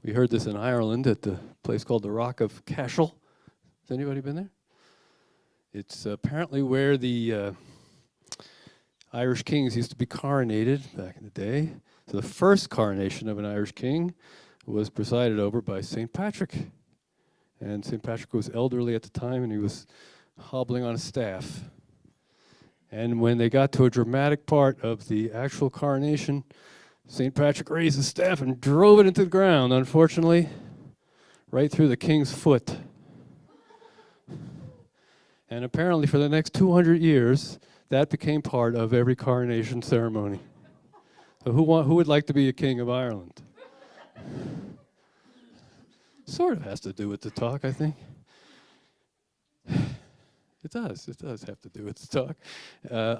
We heard this in Ireland at the place called the Rock of Cashel. Has anybody been there? It's apparently where the Irish kings used to be coronated back in the day. So the first coronation of an Irish king was presided over by St. Patrick. And St. Patrick was elderly at the time, and he was hobbling on a staff. And when they got to a dramatic part of the actual coronation, St. Patrick raised his staff and drove it into the ground, unfortunately, right through the king's foot. And apparently for the next 200 years, that became part of every coronation ceremony. So who would like to be a king of Ireland? Sort of has to do with the talk, I think. It does have to do with the talk.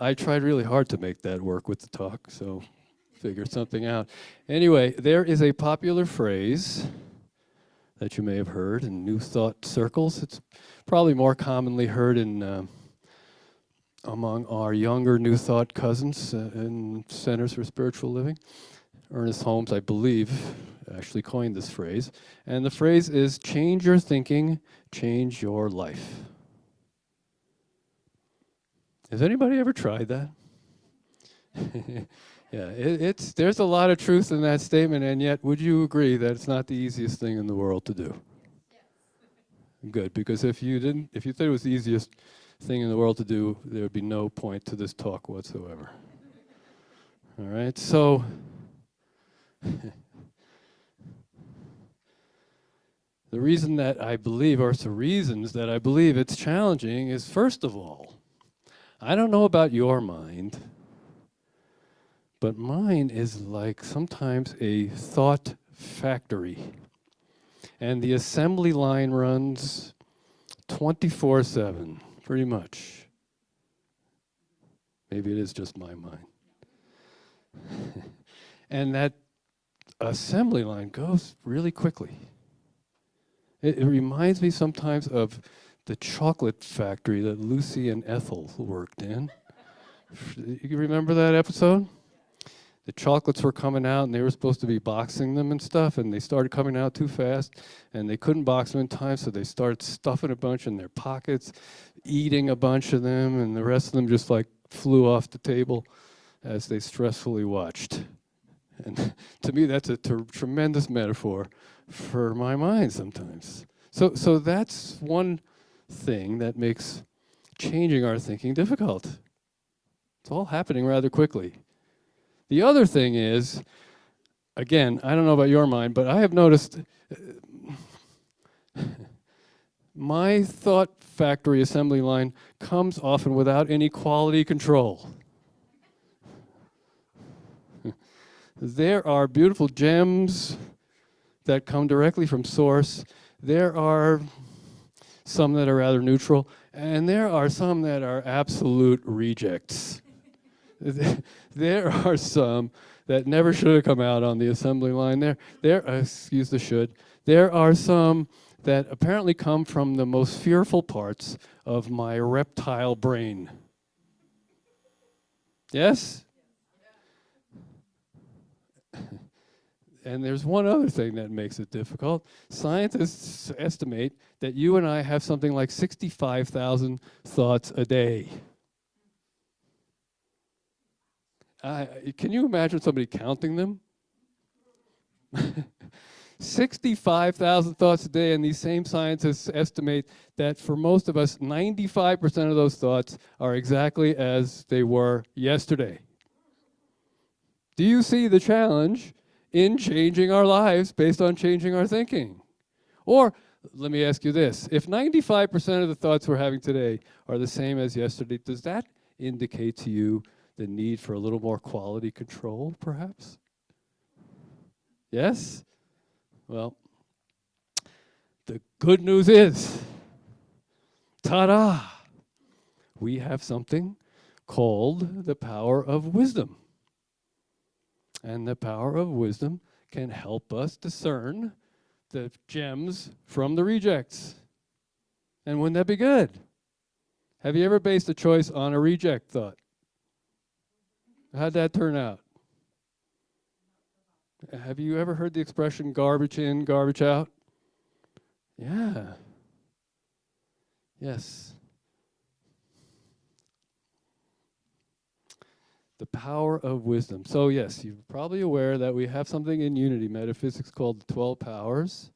I tried really hard to make that work with the talk, so figured something out. Anyway, there is a popular phrase that you may have heard in New Thought circles. It's probably more commonly heard in among our younger New Thought cousins in Centers for Spiritual Living. Ernest Holmes, I believe, actually coined this phrase. And the phrase is, change your thinking, change your life. Has anybody ever tried that? Yeah, there's a lot of truth in that statement, and yet would you agree that it's not the easiest thing in the world to do? Yes. Good, because if you thought it was the easiest thing in the world to do, there would be no point to this talk whatsoever. All right, so the reason that I believe, or the reasons that I believe it's challenging is, first of all, I don't know about your mind, but mine is like sometimes a thought factory. And the assembly line runs 24/7, pretty much. Maybe it is just my mind. And that assembly line goes really quickly. It reminds me sometimes of the chocolate factory that Lucy and Ethel worked in. You remember that episode? The chocolates were coming out, and they were supposed to be boxing them and stuff, and they started coming out too fast, and they couldn't box them in time, so they started stuffing a bunch in their pockets, eating a bunch of them, and the rest of them just like flew off the table as they stressfully watched. And to me, that's a tremendous metaphor for my mind sometimes. So that's one thing that makes changing our thinking difficult. It's all happening rather quickly. The other thing is, again, I don't know about your mind, but I have noticed my thought factory assembly line comes often without any quality control. There are beautiful gems that come directly from source. There are some that are rather neutral, and there are some that are absolute rejects. There are some that never should have come out on the assembly line. Excuse the should. There are some that apparently come from the most fearful parts of my reptile brain. Yes? And there's one other thing that makes it difficult. Scientists estimate that you and I have something like 65,000 thoughts a day. Can you imagine somebody counting them? 65,000 thoughts a day, and these same scientists estimate that for most of us, 95% of those thoughts are exactly as they were yesterday. Do you see the challenge in changing our lives based on changing our thinking? Or, let me ask you this, if 95% of the thoughts we're having today are the same as yesterday, does that indicate to you the need for a little more quality control, perhaps? Yes? Well, the good news is, ta-da! We have something called the power of wisdom. And the power of wisdom can help us discern the gems from the rejects. And wouldn't that be good? Have you ever based a choice on a reject thought? How'd that turn out? Have you ever heard the expression garbage in, garbage out? Yeah. Yes. The power of wisdom. So yes, you're probably aware that we have something in unity metaphysics called the 12 powers.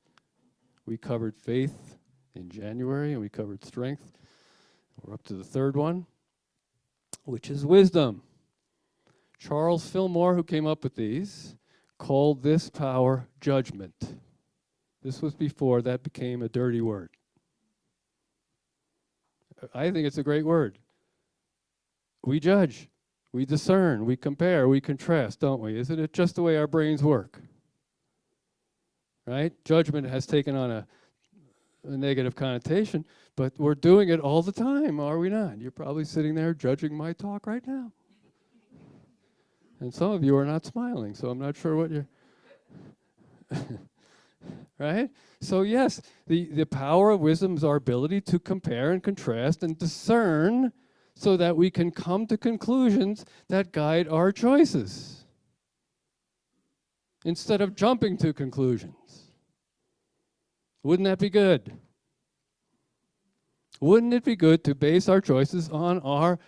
We covered faith in January, and we covered strength. We're up to the third one, which is wisdom. Charles Fillmore, who came up with these, called this power judgment. This was before that became a dirty word. I think it's a great word. We judge, we discern, we compare, we contrast, don't we? Isn't it just the way our brains work? Right? Judgment has taken on a negative connotation, but we're doing it all the time, are we not? You're probably sitting there judging my talk right now. And some of you are not smiling, so I'm not sure what you're... Right? So yes, the power of wisdom is our ability to compare and contrast and discern so that we can come to conclusions that guide our choices instead of jumping to conclusions. Wouldn't that be good? Wouldn't it be good to base our choices on our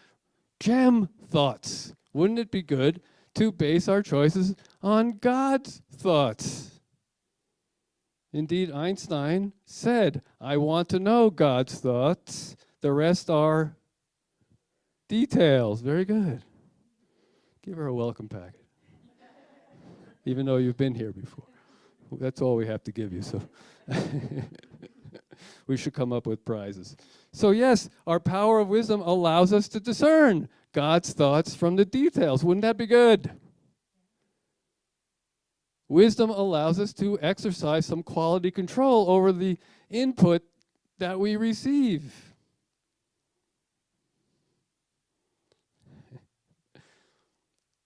gem thoughts? Wouldn't it be good to base our choices on God's thoughts? Indeed, Einstein said, I want to know God's thoughts. The rest are details. Very good. Give her a welcome packet. Even though you've been here before. That's all we have to give you, so we should come up with prizes. So yes, our power of wisdom allows us to discern God's thoughts from the details. Wouldn't that be good? Wisdom allows us to exercise some quality control over the input that we receive.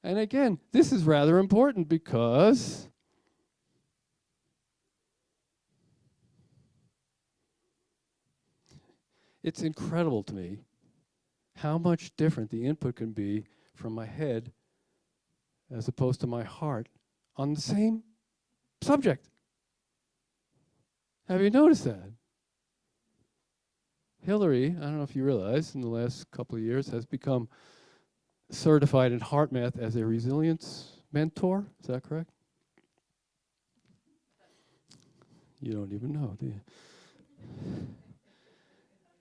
And again, this is rather important because it's incredible to me how much different the input can be from my head as opposed to my heart on the same subject. Have you noticed that? Hillary, I don't know if you realize, in the last couple of years has become certified in heart math as a resilience mentor. Is that correct? You don't even know, do you?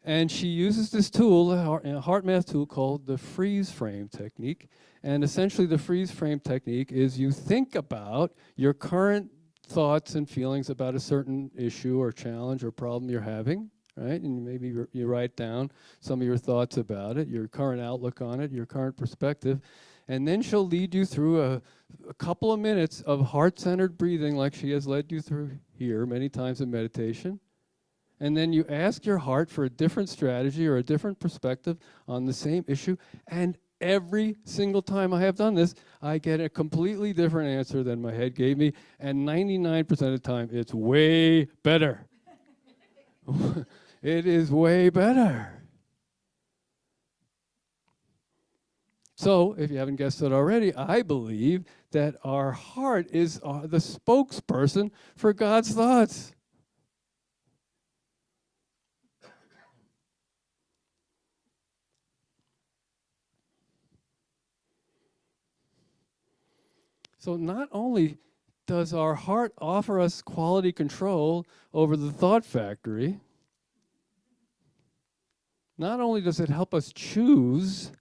And she uses this tool, a heart math tool called the freeze frame technique. And essentially the freeze frame technique is you think about your current thoughts and feelings about a certain issue or challenge or problem you're having, right? And maybe you write down some of your thoughts about it, your current outlook on it, your current perspective. And then she'll lead you through a couple of minutes of heart-centered breathing like she has led you through here many times in meditation. And then you ask your heart for a different strategy or a different perspective on the same issue. And every single time I have done this, I get a completely different answer than my head gave me. And 99% of the time, it's way better. It is way better. So, if you haven't guessed it already, I believe that our heart is the spokesperson for God's thoughts. So not only does our heart offer us quality control over the thought factory, not only does it help us choose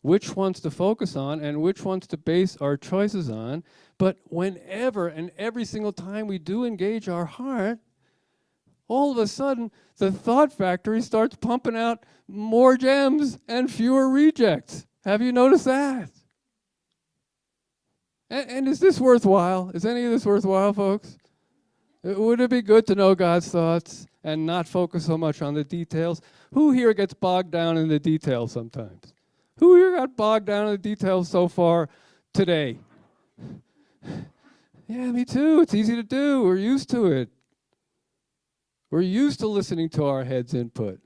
which ones to focus on and which ones to base our choices on, but whenever and every single time we do engage our heart, all of a sudden the thought factory starts pumping out more gems and fewer rejects. Have you noticed that? And is this worthwhile? Is any of this worthwhile, folks? Would it be good to know God's thoughts and not focus so much on the details? Who here gets bogged down in the details sometimes? Who here got bogged down in the details so far today? Yeah, me too. It's easy to do. We're used to it. We're used to listening to our head's input.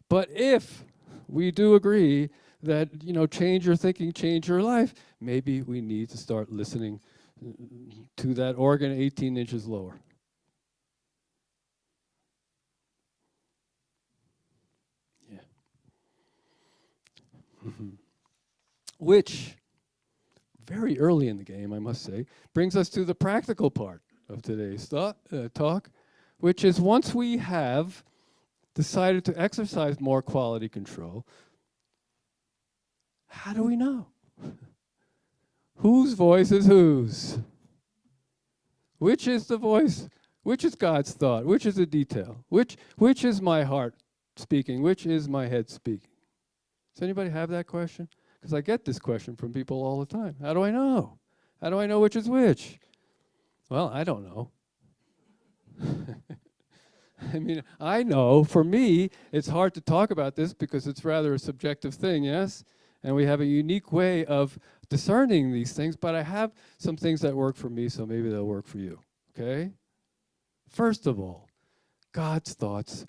But if we do agree that, change your thinking, change your life, maybe we need to start listening to that organ 18 inches lower. Yeah. Which, very early in the game, I must say, brings us to the practical part of today's talk, which is once we have decided to exercise more quality control, how do we know? Whose voice is whose? Which is the voice? Which is God's thought? Which is the detail? Which is my heart speaking? Which is my head speaking? Does anybody have that question? Because I get this question from people all the time. How do I know? How do I know which is which? Well, I don't know. I mean, I know for me, it's hard to talk about this because it's rather a subjective thing, yes? And we have a unique way of discerning these things, but I have some things that work for me, so maybe they'll work for you, okay? First of all, God's thoughts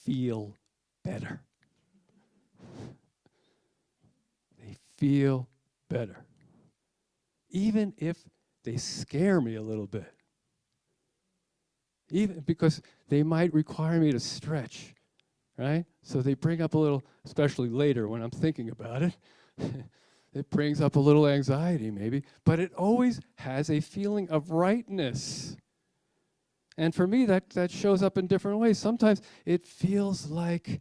feel better. They feel better. Even if they scare me a little bit. Even because they might require me to stretch, right? So they bring up a little, especially later when I'm thinking about it, it brings up a little anxiety maybe, but it always has a feeling of rightness. And for me, that shows up in different ways. Sometimes it feels like,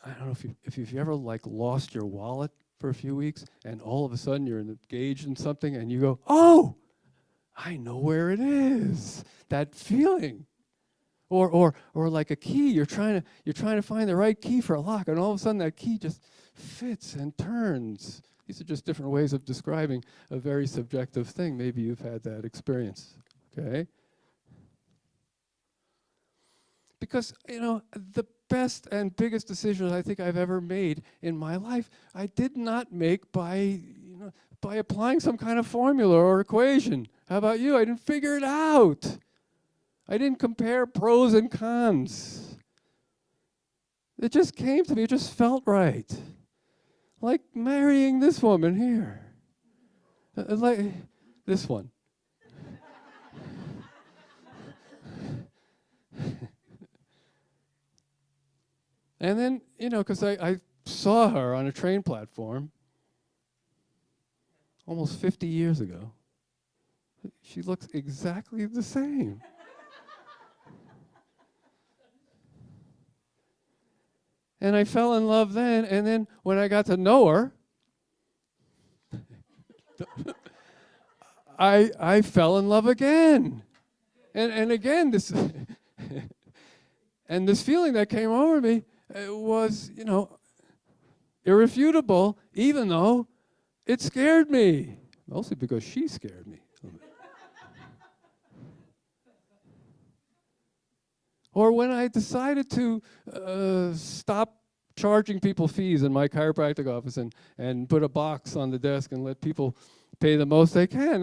I don't know if you've ever lost your wallet for a few weeks and all of a sudden you're engaged in something and you go, oh, I know where it is. That feeling. Or like a key, you're trying to find the right key for a lock, and all of a sudden that key just fits and turns. These are just different ways of describing a very subjective thing. Maybe you've had that experience. Okay? Because, the best and biggest decisions I think I've ever made in my life, I did not make by applying some kind of formula or equation. How about you? I didn't figure it out. I didn't compare pros and cons. It just came to me. It just felt right. Like marrying this woman here. Like this one. And then, because I saw her on a train platform almost 50 years ago. She looks exactly the same. And I fell in love then, and then when I got to know her, I fell in love again. And again, this and this feeling that came over me was, irrefutable, even though it scared me. Mostly because she scared me. Or when I decided to stop charging people fees in my chiropractic office and put a box on the desk and let people pay the most they can.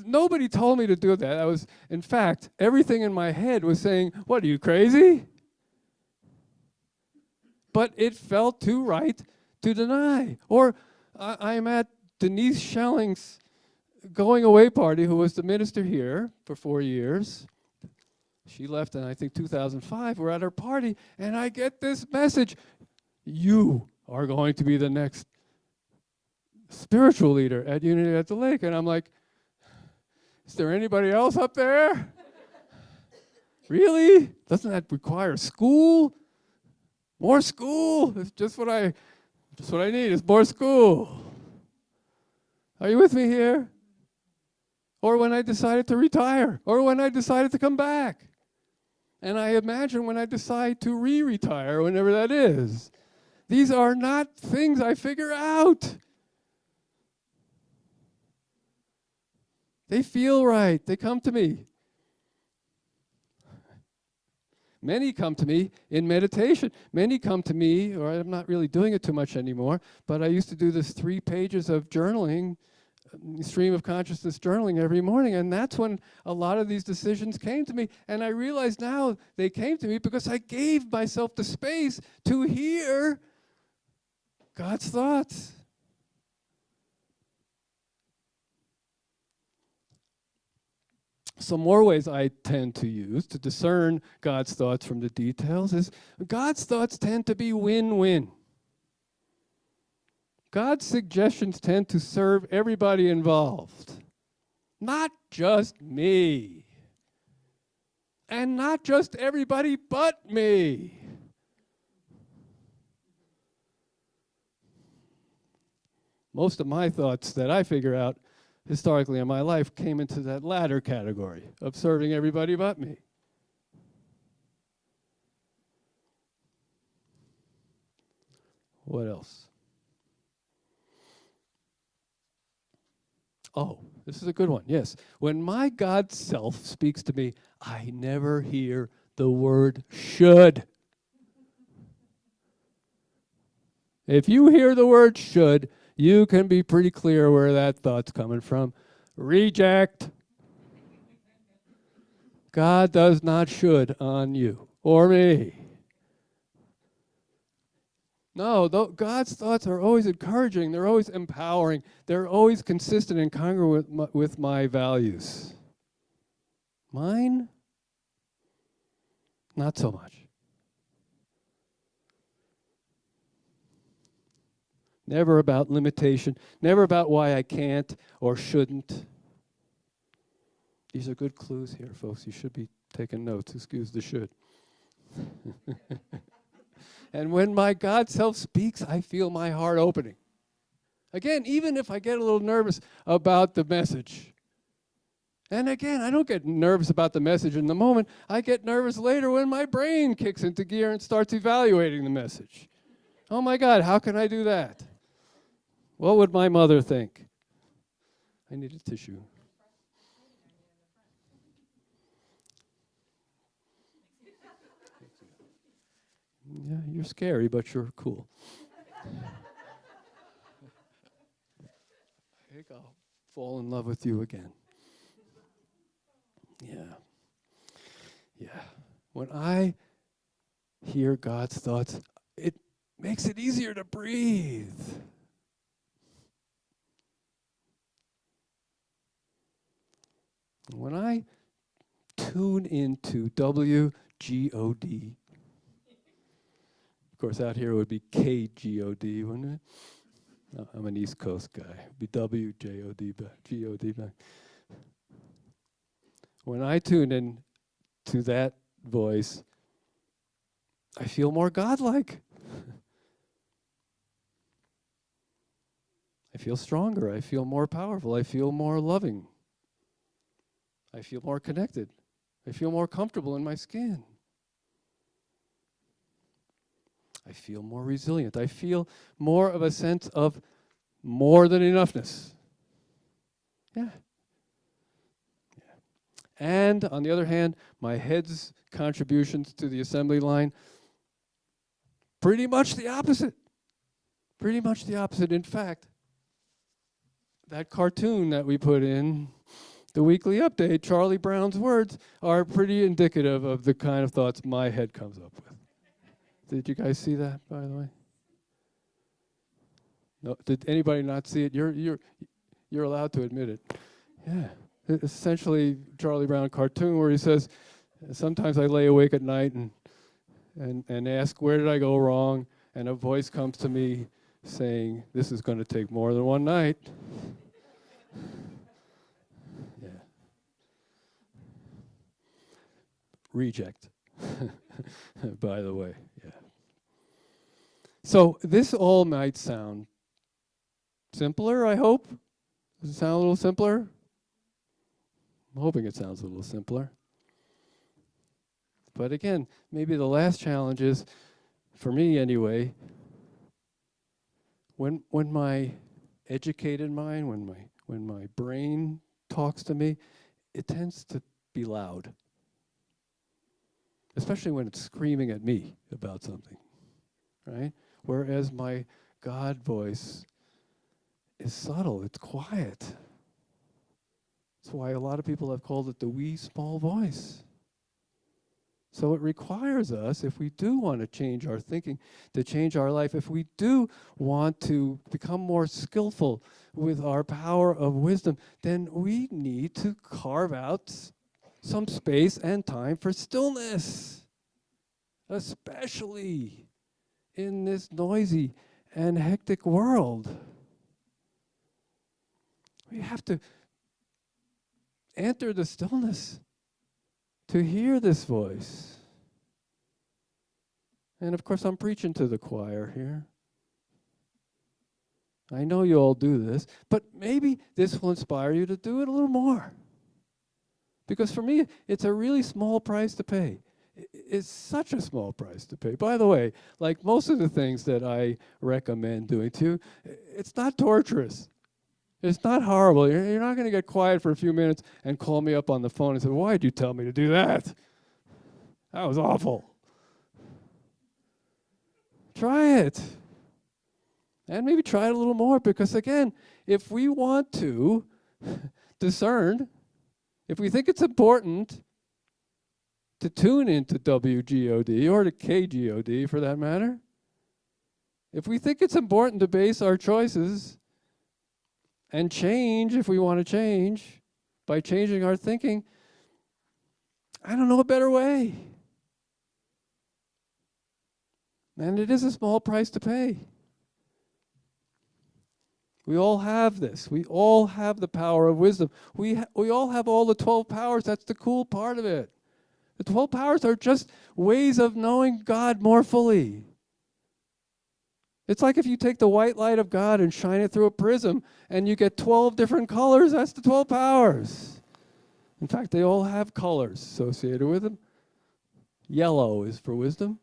Nobody told me to do that. In fact, everything in my head was saying, what, are you crazy? But it felt too right to deny. Or I'm at Denise Schelling's going away party, who was the minister here for 4 years. She left in, I think, 2005. We're at her party, and I get this message. You are going to be the next spiritual leader at Unity at the Lake. And I'm like, is there anybody else up there? Really? Doesn't that require school? More school? It's just what I need is more school. Are you with me here? Or when I decided to retire, or when I decided to come back. And I imagine when I decide to re-retire, whenever that is. These are not things I figure out. They feel right. They come to me. Many come to me in meditation. Many come to me, or I'm not really doing it too much anymore, but I used to do this 3 pages of journaling, stream of consciousness journaling every morning, and that's when a lot of these decisions came to me. And I realize now they came to me because I gave myself the space to hear God's thoughts. Some more ways I tend to use to discern God's thoughts from the details is God's thoughts tend to be win-win. God's suggestions tend to serve everybody involved, not just me, and not just everybody but me. Most of my thoughts that I figure out historically in my life came into that latter category of serving everybody but me. What else? Oh, this is a good one. Yes. When my God self speaks to me, I never hear the word should. If you hear the word should, you can be pretty clear where that thought's coming from. Reject. God does not should on you or me. No, God's thoughts are always encouraging. They're always empowering. They're always consistent and congruent with my values. Mine? Not so much. Never about limitation. Never about why I can't or shouldn't. These are good clues here, folks. You should be taking notes. Excuse the should. And when my God self speaks, I feel my heart opening. Again, even if I get a little nervous about the message. And again, I don't get nervous about the message in the moment. I get nervous later when my brain kicks into gear and starts evaluating the message. Oh my God, how can I do that? What would my mother think? I need a tissue. Yeah, you're scary, but you're cool. I think I'll fall in love with you again. Yeah. Yeah. When I hear God's thoughts, it makes it easier to breathe. When I tune into WGOD, of course, out here it would be KGOD, wouldn't it? No, I'm an East Coast guy. It'd be WJOD, but GOD back. When I tune in to that voice, I feel more godlike. I feel stronger. I feel more powerful. I feel more loving. I feel more connected. I feel more comfortable in my skin. I feel more resilient. I feel more of a sense of more than enoughness. Yeah. And on the other hand, my head's contributions to the assembly line, pretty much the opposite. Pretty much the opposite. In fact, that cartoon that we put in, the weekly update, Charlie Brown's words, are pretty indicative of the kind of thoughts my head comes up with. Did you guys see that, by the way? No, did anybody not see it? You're allowed to admit it. Yeah. It's essentially Charlie Brown cartoon where he says, sometimes I lay awake at night and ask, where did I go wrong? And a voice comes to me saying, this is going to take more than one night. Yeah. Reject, by the way. Yeah. So this all might sound simpler, I hope. Does it sound a little simpler? I'm hoping it sounds a little simpler. But again, maybe the last challenge is, for me anyway, when my educated mind, when my brain talks to me, it tends to be loud. Especially when it's screaming at me about something, right? Whereas my God voice is subtle, it's quiet. That's why a lot of people have called it the wee small voice. So it requires us, if we do want to change our thinking, to change our life, if we do want to become more skillful with our power of wisdom, then we need to carve out some space and time for stillness, especially in this noisy and hectic world. We have to enter the stillness to hear this voice. And of course, I'm preaching to the choir here. I know you all do this, but maybe this will inspire you to do it a little more. Because for me, it's a really small price to pay. It's such a small price to pay. By the way, like most of the things that I recommend doing to you, it's not torturous. It's not horrible. You're not going to get quiet for a few minutes and call me up on the phone and say, "Why did you tell me to do that? That was awful." Try it. And maybe try it a little more, because again, if we want to discern, if we think it's important to tune into WGOD or to KGOD for that matter, if we think it's important to base our choices and change if we want to change by changing our thinking, I don't know a better way. And it is a small price to pay. We all have this. We all have the power of wisdom. We all have all the 12 powers. That's the cool part of it. The 12 powers are just ways of knowing God more fully. It's like if you take the white light of God and shine it through a prism and you get 12 different colors. That's the 12 powers. In fact, they all have colors associated with them. Yellow is for wisdom,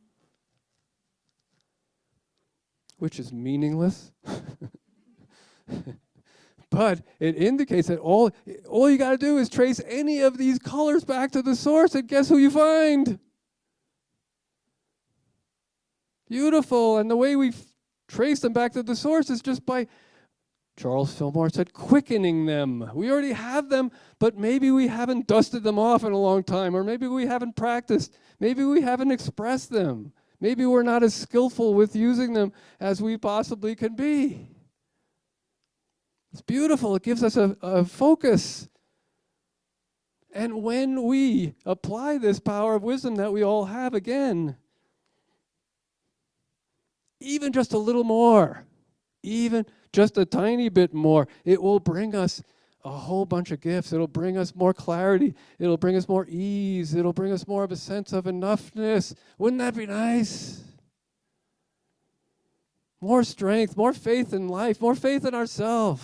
which is meaningless. But it indicates that all you got to do is trace any of these colors back to the source, and guess who you find? Beautiful. And the way we trace them back to the source is just by, Charles Fillmore said, quickening them. We already have them, but maybe we haven't dusted them off in a long time, or maybe we haven't practiced. Maybe we haven't expressed them. Maybe we're not as skillful with using them as we possibly can be. It's beautiful. It gives us a focus. And when we apply this power of wisdom that we all have, again, even just a little more, even just a tiny bit more, it will bring us a whole bunch of gifts. It'll bring us more clarity. It'll bring us more ease. It'll bring us more of a sense of enoughness. Wouldn't that be nice? More strength, more faith in life, more faith in ourselves.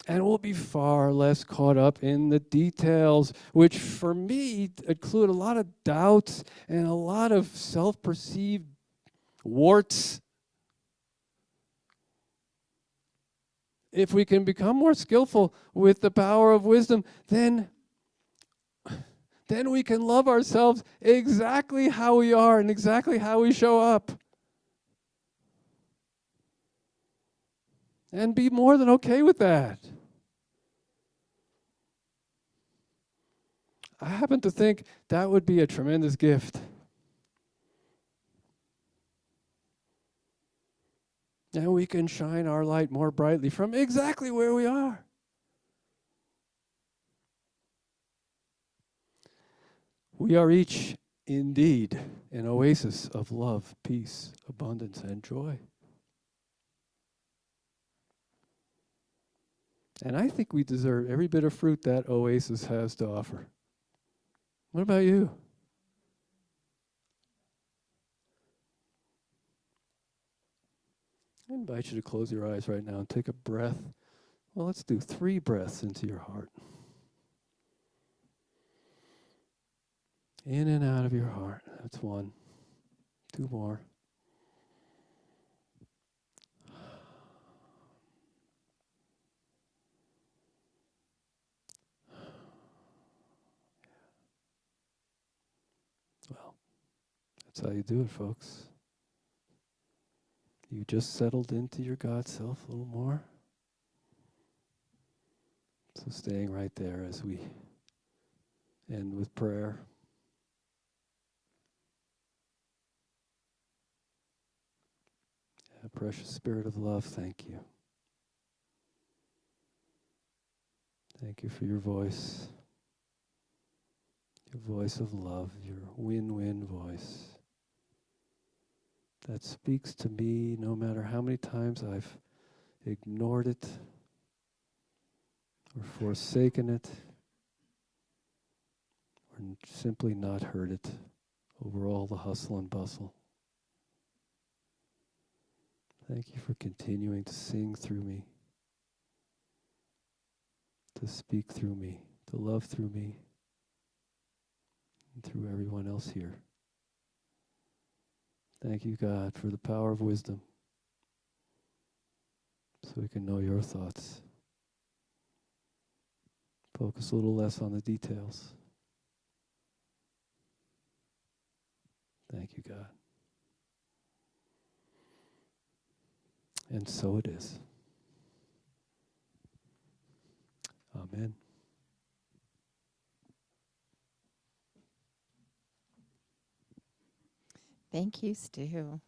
And we'll be far less caught up in the details, which for me include a lot of doubts and a lot of self-perceived warts. If we can become more skillful with the power of wisdom, then we can love ourselves exactly how we are and exactly how we show up. And be more than okay with that. I happen to think that would be a tremendous gift. And we can shine our light more brightly from exactly where we are. We are each indeed an oasis of love, peace, abundance, and joy. And I think we deserve every bit of fruit that oasis has to offer. What about you? I invite you to close your eyes right now and take a breath. Well, let's do 3 breaths into your heart. In and out of your heart. That's 1. 2 more. Well, that's how you do it, folks. You just settled into your God self a little more. So staying right there as we end with prayer. Precious Spirit of love, thank you. Thank you for your voice of love, your win-win voice that speaks to me no matter how many times I've ignored it or forsaken it or simply not heard it over all the hustle and bustle. Thank you for continuing to sing through me, to speak through me, to love through me, and through everyone else here. Thank you, God, for the power of wisdom so we can know your thoughts. Focus a little less on the details. Thank you, God. And so it is. Amen. Thank you, Stu.